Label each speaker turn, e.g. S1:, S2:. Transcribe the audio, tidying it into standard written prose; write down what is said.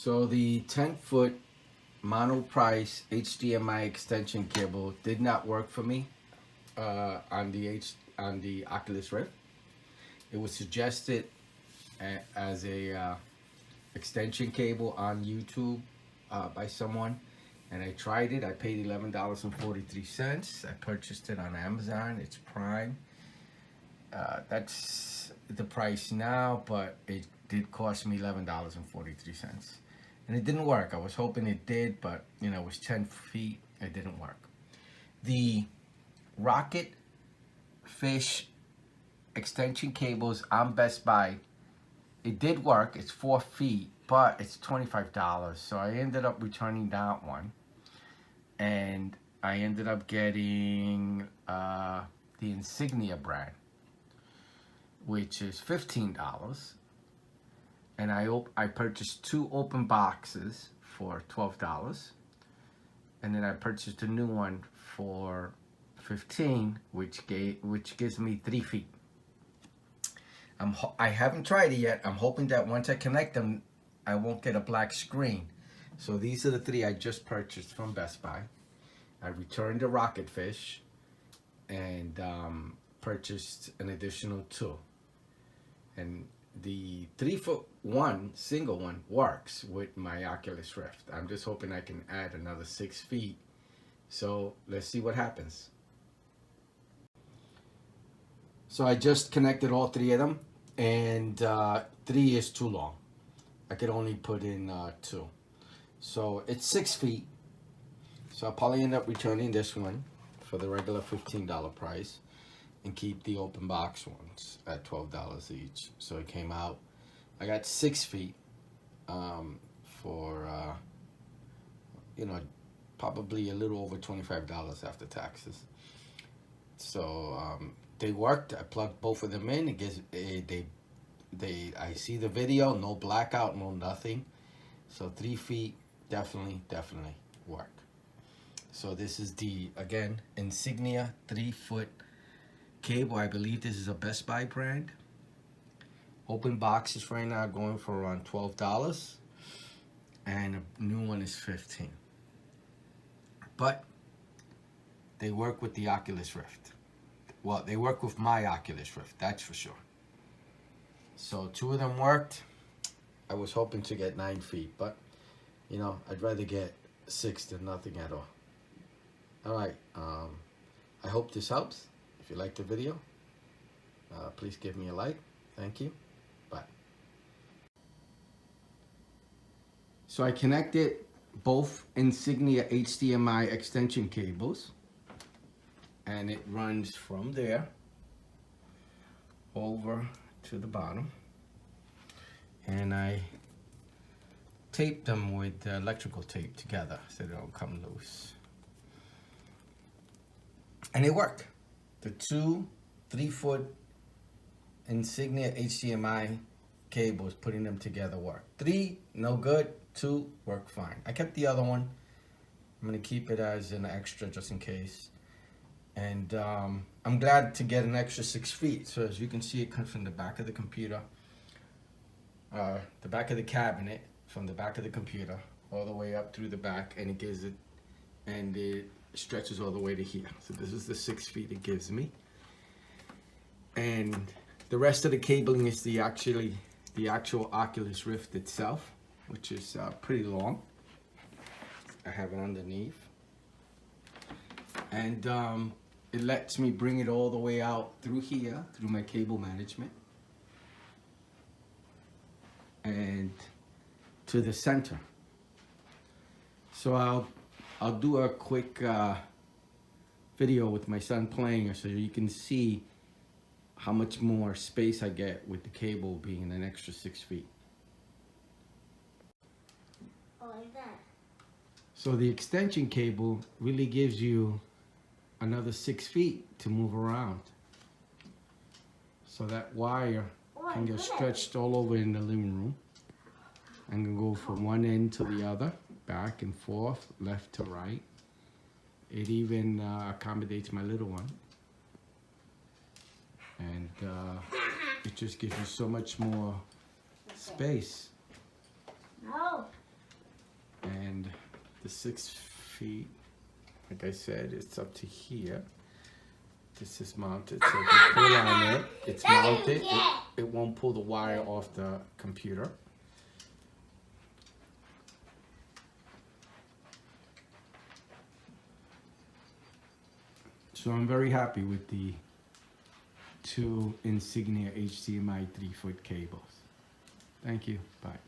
S1: So the 10-foot Monoprice HDMI extension cable did not work for me on the Oculus Rift. It was suggested as a extension cable on YouTube by someone, and I tried it. I paid $11.43. I purchased it on Amazon. It's Prime. That's the price now, but it did cost me $11.43. And it didn't work. I was hoping it did, but you know, it was 10 feet. It didn't work. The Rocketfish extension cables on Best Buy, it did work. It's 4 feet, but it's $25. So I ended up returning that one. And I ended up getting the Insignia brand, which is $15. And I purchased 2 open boxes for $12, and then I purchased a new one for $15, which gives me 3 feet. I haven't tried it yet. I'm hoping that once I connect them, I won't get a black screen. So these are the 3 I just purchased from Best Buy. I returned the Rocketfish and purchased an additional 2. And the 3-foot one, single one, works with my Oculus Rift. I'm just hoping I can add another 6 feet. So let's see what happens. So I just connected all 3 of them, and 3 is too long. I could only put in 2. So it's 6 feet. So I'll probably end up returning this one for the regular $15 price, and keep the open box ones at $12 each. So it came out, I got 6 feet for, you know, probably a little over $25 after taxes. So they worked. I plugged both of them in. It gives, I see the video, no blackout, no nothing. So 3 feet definitely work. So this is the, again, Insignia 3-foot cable. I believe this is a Best Buy brand. Open boxes right now going for around $12, and a new one is $15. But they work with the Oculus Rift. Well, they work with my Oculus Rift, that's for sure. So 2 of them worked. I was hoping to get 9 feet, but you know, I'd rather get 6 than nothing at all. All right, I hope this helps. If you liked the video, please give me a like. Thank you. Bye. So I connected both Insignia HDMI extension cables, and it runs from there over to the bottom. And I taped them with electrical tape together so they don't come loose. And it worked. The 2 3-foot Insignia HDMI cables, putting them together work. 3, no good. 2, work fine. I kept the other one. I'm gonna keep it as an extra just in case. And I'm glad to get an extra 6 feet. So as you can see, it comes from the back of the computer, the back of the cabinet, from the back of the computer, all the way up through the back, and it gives it, and it stretches all the way to here. So this is the 6 feet it gives me. And the rest of the cabling is the actual Oculus Rift itself, which is pretty long. I have it underneath, and it lets me bring it all the way out through here, through my cable management, and to the center. So I'll do a quick video with my son playing, so you can see how much more space I get with the cable being an extra 6 feet.
S2: Like that.
S1: So the extension cable really gives you another 6 feet to move around. So that wire can get stretched all over in the living room and can go from one end to the other, back and forth, left to right. It even accommodates my little one. And it just gives you so much more space.
S2: No.
S1: The 6 feet, like I said, it's up to here. This is mounted, so if you pull on it, it's mounted. It won't pull the wire off the computer. So I'm very happy with the 2 Insignia HDMI 3-foot cables. Thank you. Bye.